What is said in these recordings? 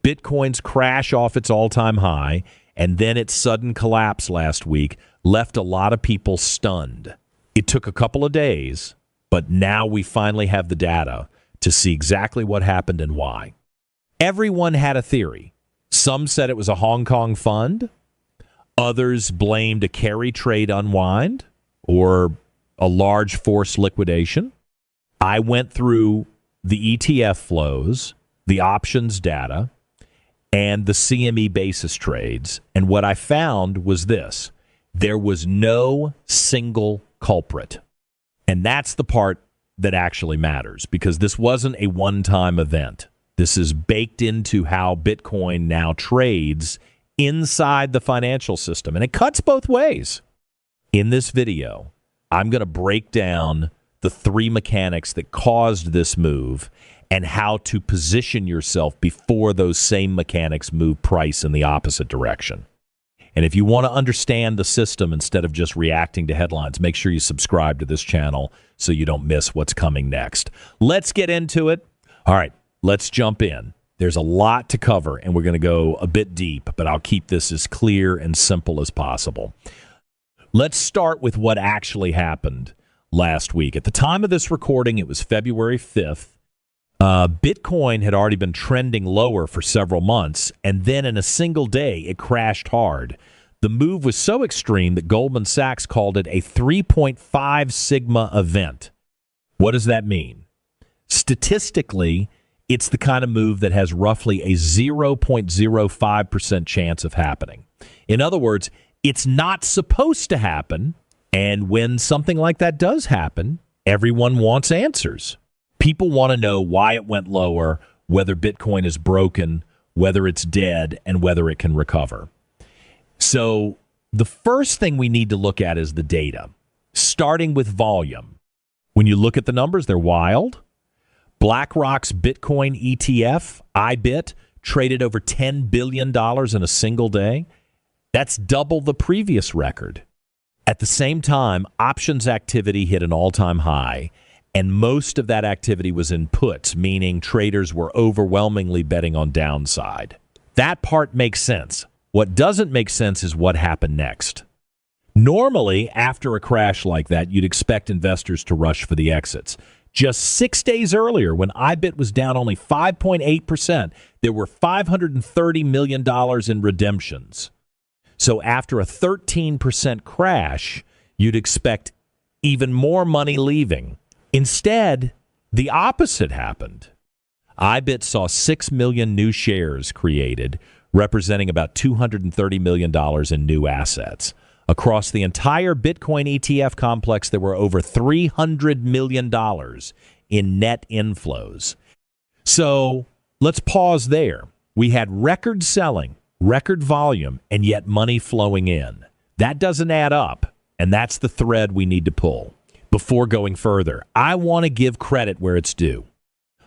Bitcoin's crash off its all-time high and then its sudden collapse last week left a lot of people stunned. It took a couple of days, but now we finally have the data to see exactly what happened and why. Everyone had a theory. Some said it was a Hong Kong fund. Others blamed a carry trade unwind or a large forced liquidation. I went through the ETF flows, the options data, and the CME basis trades. And what I found was this. There was no single culprit. And that's the part that actually matters, because this wasn't a one-time event. This is baked into how Bitcoin now trades inside the financial system. And it cuts both ways. In this video, I'm going to break down the three mechanics that caused this move and how to position yourself before those same mechanics move price in the opposite direction. And if you want to understand the system instead of just reacting to headlines, make sure you subscribe to this channel so you don't miss what's coming next. Let's get into it. All right, let's jump in. There's a lot to cover, and we're going to go a bit deep, but I'll keep this as clear and simple as possible. Let's start with what actually happened last week. At the time of this recording, it was February 5th. Bitcoin had already been trending lower for several months, and then in a single day, it crashed hard. The move was so extreme that Goldman Sachs called it a 3.5 sigma event. What does that mean? Statistically, it's the kind of move that has roughly a 0.05% chance of happening. In other words, it's not supposed to happen, and when something like that does happen, everyone wants answers. People want to know why it went lower, whether Bitcoin is broken, whether it's dead, and whether it can recover. So the first thing we need to look at is the data, starting with volume. When you look at the numbers, they're wild. BlackRock's Bitcoin ETF, IBIT, traded over $10 billion in a single day. That's double the previous record. At the same time, options activity hit an all-time high, and most of that activity was in puts, meaning traders were overwhelmingly betting on downside. That part makes sense. What doesn't make sense is what happened next. Normally, after a crash like that, you'd expect investors to rush for the exits. Just 6 days earlier, when IBIT was down only 5.8%, there were $530 million in redemptions. So after a 13% crash, you'd expect even more money leaving. Instead, the opposite happened. IBIT saw 6 million new shares created, representing about $230 million in new assets. Across the entire Bitcoin ETF complex, there were over $300 million in net inflows. So let's pause there. We had record selling, record volume, and yet money flowing in. That doesn't add up, and that's the thread we need to pull. Before going further, I want to give credit where it's due.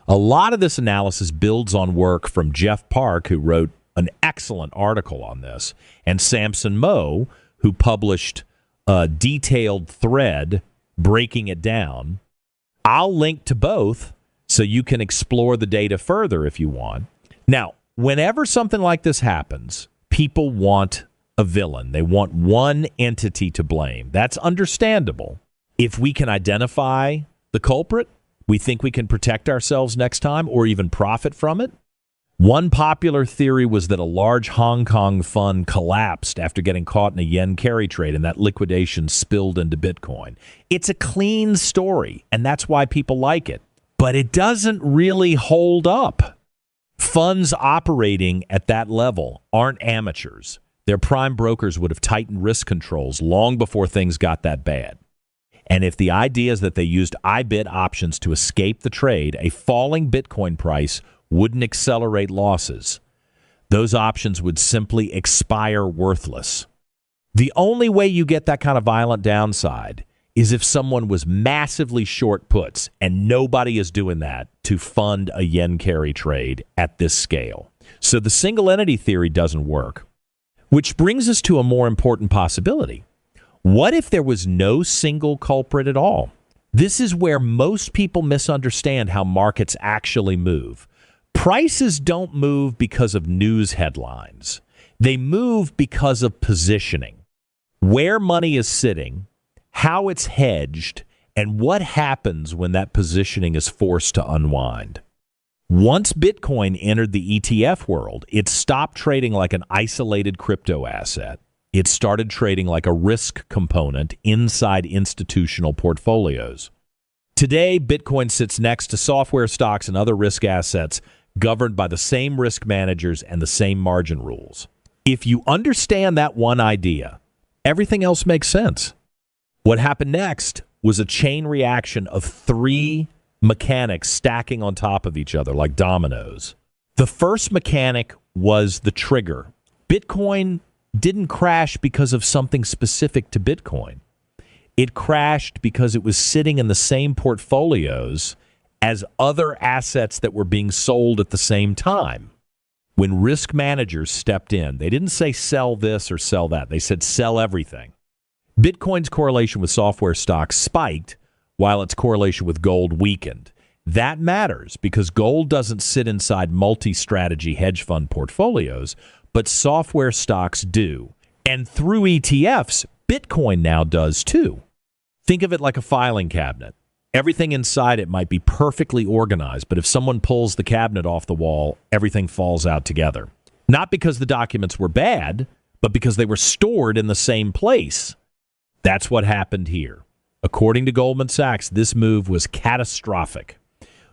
A lot of this analysis builds on work from Jeff Park, who wrote an excellent article on this, and Samson Moe, who published a detailed thread breaking it down. I'll link to both so you can explore the data further if you want. Now, whenever something like this happens, people want a villain. They want one entity to blame. That's understandable. If we can identify the culprit, we think we can protect ourselves next time or even profit from it. One popular theory was that a large Hong Kong fund collapsed after getting caught in a yen carry trade, and that liquidation spilled into Bitcoin. It's a clean story, and that's why people like it. But it doesn't really hold up. Funds operating at that level aren't amateurs. Their prime brokers would have tightened risk controls long before things got that bad. And if the idea is that they used IBIT options to escape the trade, a falling Bitcoin price wouldn't accelerate losses. Those options would simply expire worthless. The only way you get that kind of violent downside is if someone was massively short puts, and nobody is doing that to fund a yen carry trade at this scale. So the single entity theory doesn't work. Which brings us to a more important possibility. What if there was no single culprit at all? This is where most people misunderstand how markets actually move. Prices don't move because of news headlines. They move because of positioning. Where money is sitting, how it's hedged, and what happens when that positioning is forced to unwind. Once Bitcoin entered the ETF world, it stopped trading like an isolated crypto asset. It started trading like a risk component inside institutional portfolios. Today, Bitcoin sits next to software stocks and other risk assets governed by the same risk managers and the same margin rules. If you understand that one idea, everything else makes sense. What happened next was a chain reaction of three mechanics stacking on top of each other like dominoes. The first mechanic was the trigger. Bitcoin didn't crash because of something specific to Bitcoin. It crashed because it was sitting in the same portfolios as other assets that were being sold at the same time. When risk managers stepped in, they didn't say sell this or sell that. They said sell everything. Bitcoin's correlation with software stocks spiked while its correlation with gold weakened. That matters because gold doesn't sit inside multi-strategy hedge fund portfolios, but software stocks do. And through ETFs, Bitcoin now does too. Think of it like a filing cabinet. Everything inside it might be perfectly organized, but if someone pulls the cabinet off the wall, everything falls out together. Not because the documents were bad, but because they were stored in the same place. That's what happened here. According to Goldman Sachs, this move was catastrophic.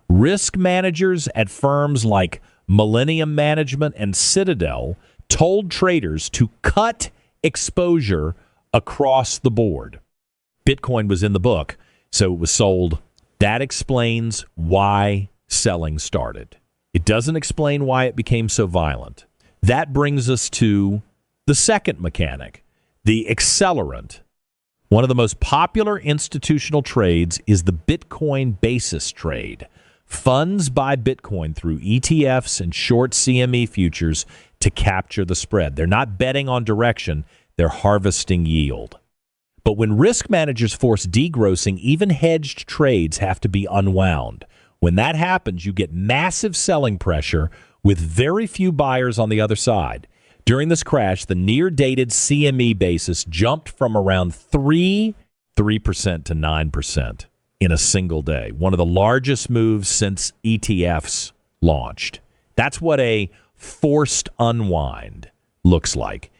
Risk managers at firms like Millennium Management and Citadel told traders to cut exposure across the board. Bitcoin was in the book, so it was sold. That explains why selling started. It doesn't explain why it became so violent. That brings us to the second mechanic, the accelerant. One of the most popular institutional trades is the Bitcoin basis trade. Funds buy Bitcoin through ETFs and short CME futures to capture the spread. They're not betting on direction, they're harvesting yield. But when risk managers force degrossing, even hedged trades have to be unwound. When that happens, you get massive selling pressure with very few buyers on the other side. During this crash, the near-dated CME basis jumped from around 3% to 9% in a single day. One of the largest moves since ETFs launched. That's what a forced unwind looks like.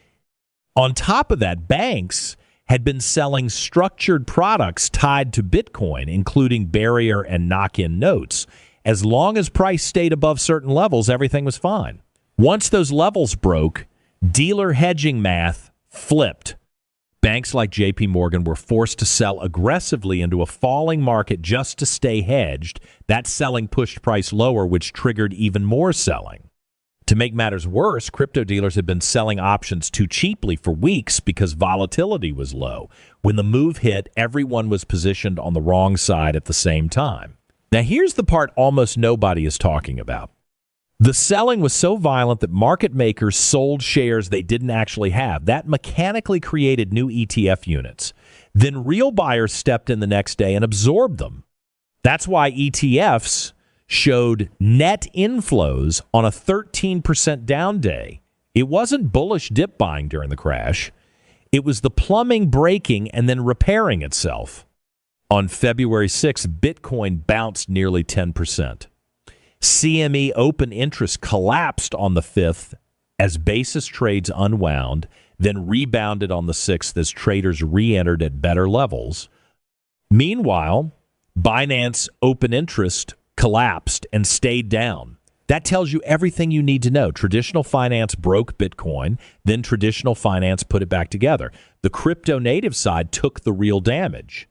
On top of that, banks had been selling structured products tied to Bitcoin, including barrier and knock-in notes. As long as price stayed above certain levels, everything was fine. Once those levels broke, dealer hedging math flipped. Banks like JP Morgan were forced to sell aggressively into a falling market just to stay hedged. That selling pushed price lower, which triggered even more selling. To make matters worse, crypto dealers had been selling options too cheaply for weeks because volatility was low. When the move hit, everyone was positioned on the wrong side at the same time. Now, here's the part almost nobody is talking about. The selling was so violent that market makers sold shares they didn't actually have. That mechanically created new ETF units. Then real buyers stepped in the next day and absorbed them. That's why ETFs showed net inflows on a 13% down day. It wasn't bullish dip buying during the crash. It was the plumbing breaking and then repairing itself. On February 6th, Bitcoin bounced nearly 10%. CME open interest collapsed on the 5th as basis trades unwound, then rebounded on the 6th as traders re-entered at better levels. Meanwhile, Binance open interest collapsed and stayed down. That tells you everything you need to know. Traditional finance broke Bitcoin, then traditional finance put it back together. The crypto native side took the real damage.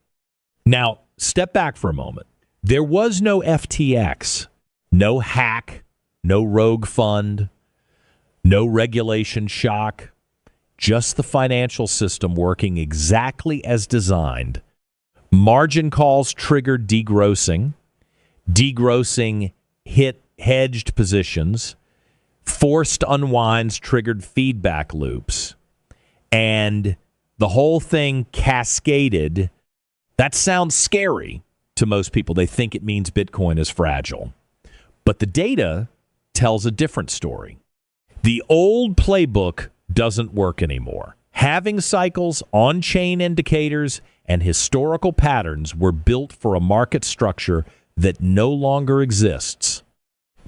Now, step back for a moment. There was no FTX, no hack, no rogue fund, no regulation shock, just the financial system working exactly as designed. Margin calls triggered degrossing. Degrossing hit hedged positions. Forced unwinds triggered feedback loops. And the whole thing cascaded. That sounds scary to most people. They think it means Bitcoin is fragile. But the data tells a different story. The old playbook doesn't work anymore. Halving cycles, on-chain indicators, and historical patterns were built for a market structure that no longer exists.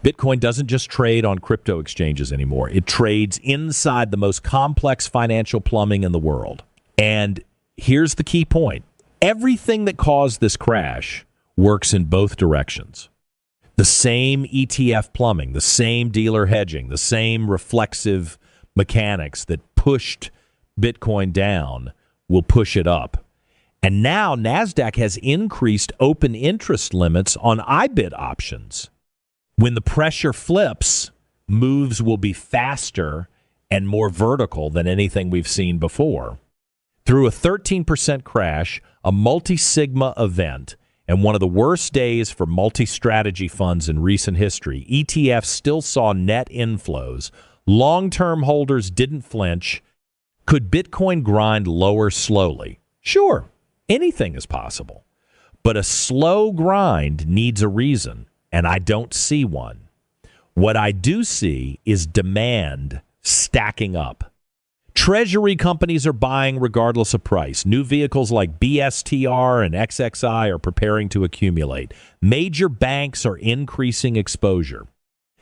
Bitcoin doesn't just trade on crypto exchanges anymore. It trades inside the most complex financial plumbing in the world. And here's the key point. Everything that caused this crash works in both directions. The same ETF plumbing, the same dealer hedging, the same reflexive mechanics that pushed Bitcoin down will push it up. And now NASDAQ has increased open interest limits on IBIT options. When the pressure flips, moves will be faster and more vertical than anything we've seen before. Through a 13% crash, a multi-sigma event, and one of the worst days for multi-strategy funds in recent history, ETFs still saw net inflows. Long-term holders didn't flinch. Could Bitcoin grind lower slowly? Sure, anything is possible. But a slow grind needs a reason, and I don't see one. What I do see is demand stacking up. Treasury companies are buying regardless of price. New vehicles like BSTR and XXI are preparing to accumulate. Major banks are increasing exposure.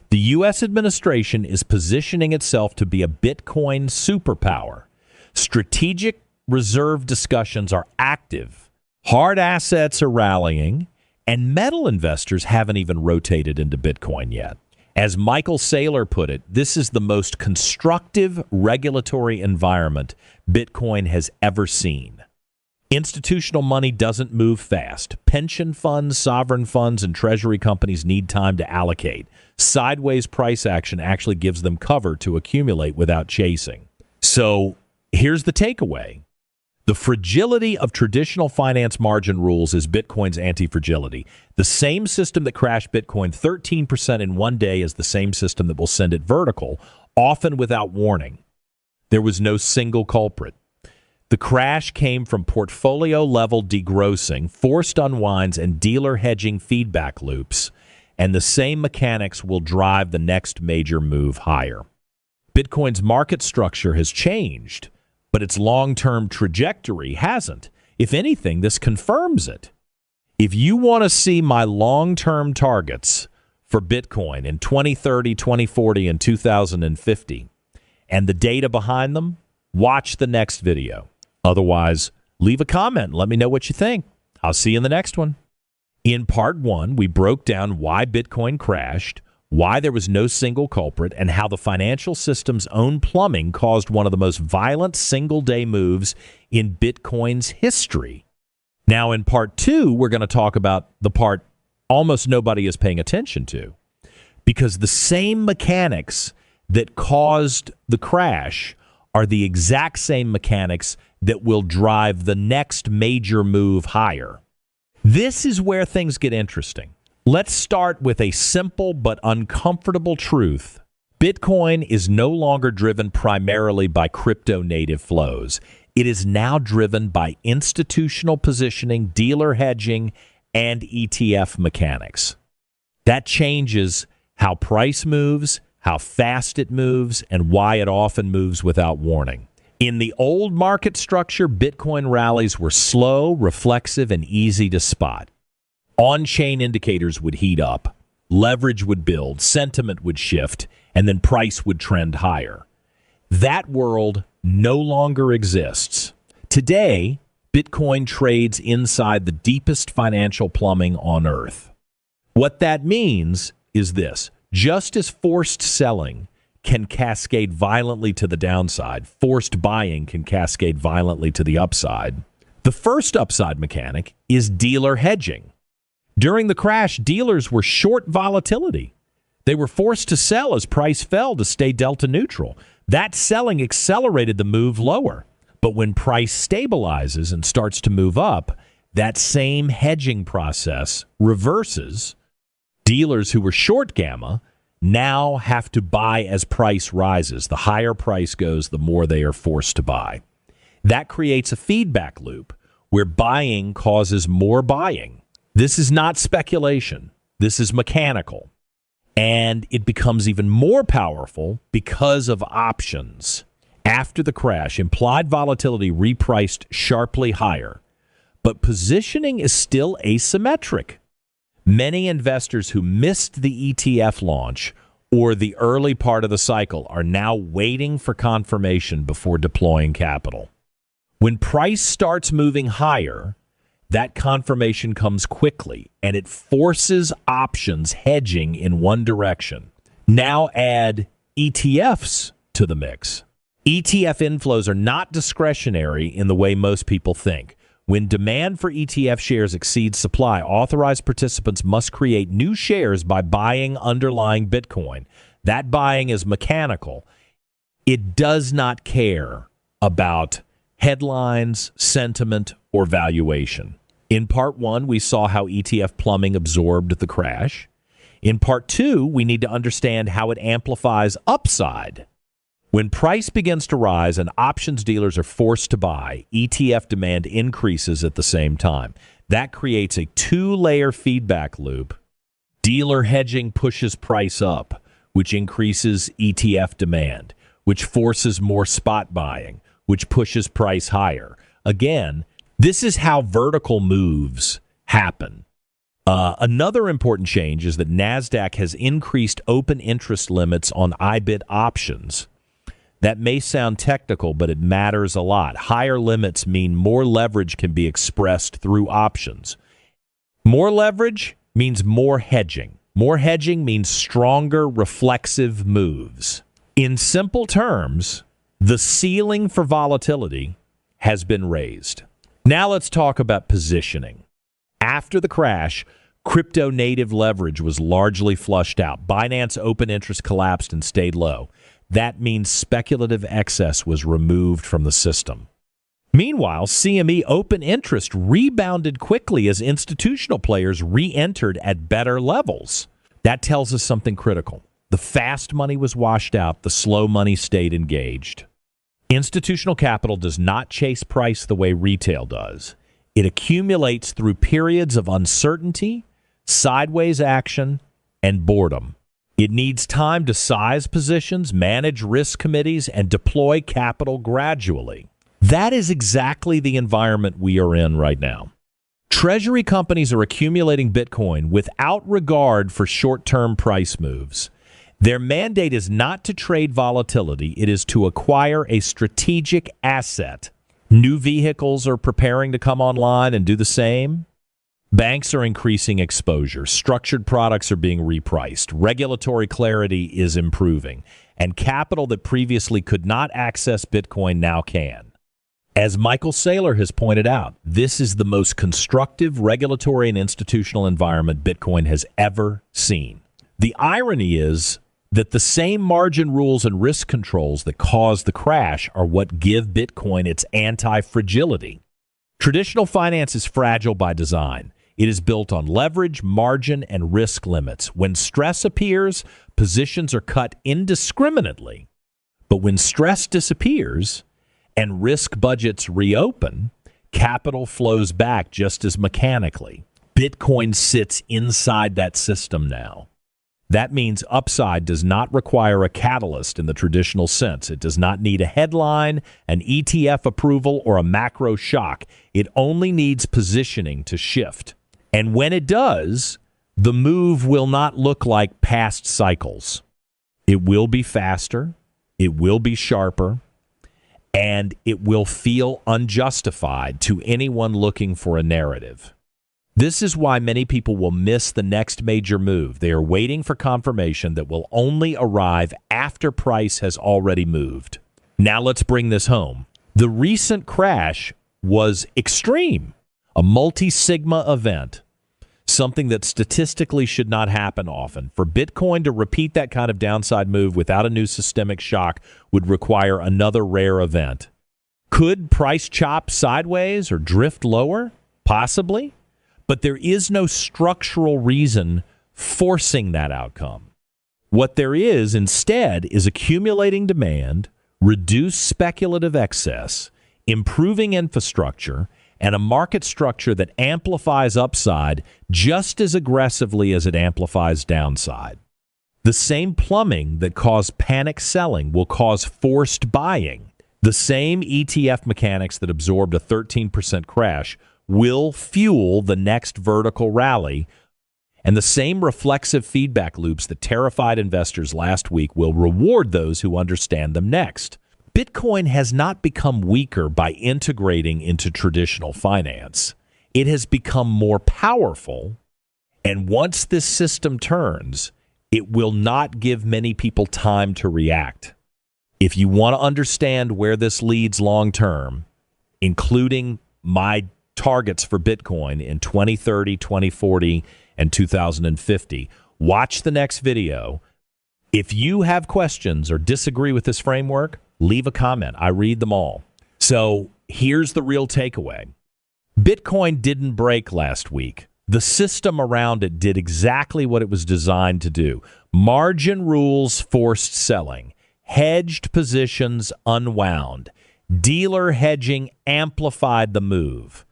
The U.S. administration is positioning itself to be a Bitcoin superpower. Strategic reserve discussions are active. Hard assets are rallying, and metal investors haven't even rotated into Bitcoin yet. As Michael Saylor put it, this is the most constructive regulatory environment Bitcoin has ever seen. Institutional money doesn't move fast. Pension funds, sovereign funds, and treasury companies need time to allocate. Sideways price action actually gives them cover to accumulate without chasing. So here's the takeaway. The fragility of traditional finance margin rules is Bitcoin's anti-fragility. The same system that crashed Bitcoin 13% in one day is the same system that will send it vertical, often without warning. There was no single culprit. The crash came from portfolio-level degrossing, forced unwinds, and dealer hedging feedback loops, and the same mechanics will drive the next major move higher. Bitcoin's market structure has changed, but its long-term trajectory hasn't. If anything, this confirms it. If you want to see my long-term targets for Bitcoin in 2030, 2040, and 2050, and the data behind them, watch the next video. Otherwise, leave a comment and let me know what you think. I'll see you in the next one. In part one, we broke down why Bitcoin crashed, why there was no single culprit, and how the financial system's own plumbing caused one of the most violent single-day moves in Bitcoin's history. Now, in part two, we're going to talk about the part almost nobody is paying attention to, because the same mechanics that caused the crash are the exact same mechanics that will drive the next major move higher. This is where things get interesting. Let's start with a simple but uncomfortable truth. Bitcoin is no longer driven primarily by crypto-native flows. It is now driven by institutional positioning, dealer hedging, and ETF mechanics. That changes how price moves, how fast it moves, and why it often moves without warning. In the old market structure, Bitcoin rallies were slow, reflexive, and easy to spot. On-chain indicators would heat up, leverage would build, sentiment would shift, and then price would trend higher. That world no longer exists. Today, Bitcoin trades inside the deepest financial plumbing on Earth. What that means is this. Just as forced selling can cascade violently to the downside, forced buying can cascade violently to the upside. The first upside mechanic is dealer hedging. During the crash, dealers were short volatility. They were forced to sell as price fell to stay delta neutral. That selling accelerated the move lower. But when price stabilizes and starts to move up, that same hedging process reverses. Dealers who were short gamma now have to buy as price rises. The higher price goes, the more they are forced to buy. That creates a feedback loop where buying causes more buying. This is not speculation. This is mechanical. And it becomes even more powerful because of options. After the crash, implied volatility repriced sharply higher, but positioning is still asymmetric. Many investors who missed the ETF launch or the early part of the cycle are now waiting for confirmation before deploying capital. When price starts moving higher, that confirmation comes quickly, and it forces options hedging in one direction. Now add ETFs to the mix. ETF inflows are not discretionary in the way most people think. When demand for ETF shares exceeds supply, authorized participants must create new shares by buying underlying Bitcoin. That buying is mechanical. It does not care about headlines, sentiment, or valuation. In part one, we saw how ETF plumbing absorbed the crash. In part two, we need to understand how it amplifies upside. When price begins to rise and options dealers are forced to buy, ETF demand increases at the same time. That creates a two-layer feedback loop. Dealer hedging pushes price up, which increases ETF demand, which forces more spot buying, which pushes price higher. Again, this is how vertical moves happen. Another important change is that NASDAQ has increased open interest limits on IBIT options. That may sound technical, but it matters a lot. Higher limits mean more leverage can be expressed through options. More leverage means more hedging. More hedging means stronger reflexive moves. In simple terms, the ceiling for volatility has been raised. Now let's talk about positioning. After the crash, crypto native leverage was largely flushed out. Binance open interest collapsed and stayed low. That means speculative excess was removed from the system. Meanwhile, CME open interest rebounded quickly as institutional players re-entered at better levels. That tells us something critical. The fast money was washed out. The slow money stayed engaged. Institutional capital does not chase price the way retail does. It accumulates through periods of uncertainty, sideways action, and boredom. It needs time to size positions, manage risk committees, and deploy capital gradually. That is exactly the environment we are in right now. Treasury companies are accumulating Bitcoin without regard for short-term price moves. Their mandate is not to trade volatility. It is to acquire a strategic asset. New vehicles are preparing to come online and do the same. Banks are increasing exposure. Structured products are being repriced. Regulatory clarity is improving. And capital that previously could not access Bitcoin now can. As Michael Saylor has pointed out, this is the most constructive regulatory and institutional environment Bitcoin has ever seen. The irony is that the same margin rules and risk controls that caused the crash are what give Bitcoin its anti-fragility. Traditional finance is fragile by design. It is built on leverage, margin, and risk limits. When stress appears, positions are cut indiscriminately. But when stress disappears and risk budgets reopen, capital flows back just as mechanically. Bitcoin sits inside that system now. That means upside does not require a catalyst in the traditional sense. It does not need a headline, an ETF approval, or a macro shock. It only needs positioning to shift. And when it does, the move will not look like past cycles. It will be faster, it will be sharper, and it will feel unjustified to anyone looking for a narrative. This is why many people will miss the next major move. They are waiting for confirmation that will only arrive after price has already moved. Now let's bring this home. The recent crash was extreme, a multi-sigma event, something that statistically should not happen often. For Bitcoin to repeat that kind of downside move without a new systemic shock would require another rare event. Could price chop sideways or drift lower? Possibly. But there is no structural reason forcing that outcome. What there is instead is accumulating demand, reduced speculative excess, improving infrastructure, and a market structure that amplifies upside just as aggressively as it amplifies downside. The same plumbing that caused panic selling will cause forced buying. The same ETF mechanics that absorbed a 13% crash will fuel the next vertical rally. And the same reflexive feedback loops that terrified investors last week will reward those who understand them next. Bitcoin has not become weaker by integrating into traditional finance. It has become more powerful. And once this system turns, it will not give many people time to react. If you want to understand where this leads long term, including my targets for Bitcoin in 2030, 2040, and 2050, watch the next video. If you have questions or disagree with this framework, leave a comment. I read them all. So here's the real takeaway. Bitcoin didn't break last week. The system around it did exactly what it was designed to do. Margin rules forced selling. Hedged positions unwound. Dealer hedging amplified the move.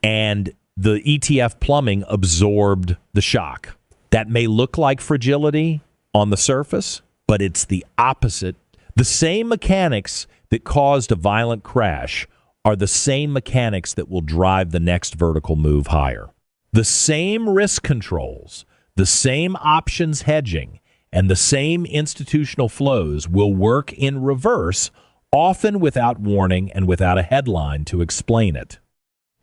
And the ETF plumbing absorbed the shock. That may look like fragility on the surface, but it's the opposite. The same mechanics that caused a violent crash are the same mechanics that will drive the next vertical move higher. The same risk controls, the same options hedging, and the same institutional flows will work in reverse, often without warning and without a headline to explain it.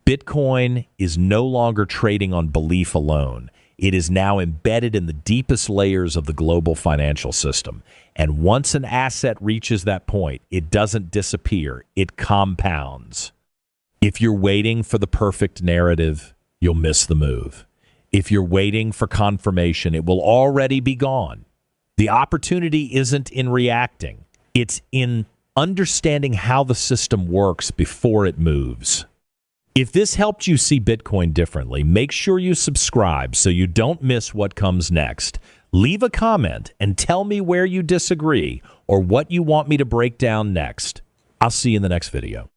Bitcoin is no longer trading on belief alone. It is now embedded in the deepest layers of the global financial system. And once an asset reaches that point, it doesn't disappear. It compounds. If you're waiting for the perfect narrative, you'll miss the move. If you're waiting for confirmation, it will already be gone. The opportunity isn't in reacting. It's in understanding how the system works before it moves. If this helped you see Bitcoin differently, make sure you subscribe so you don't miss what comes next. Leave a comment and tell me where you disagree or what you want me to break down next. I'll see you in the next video.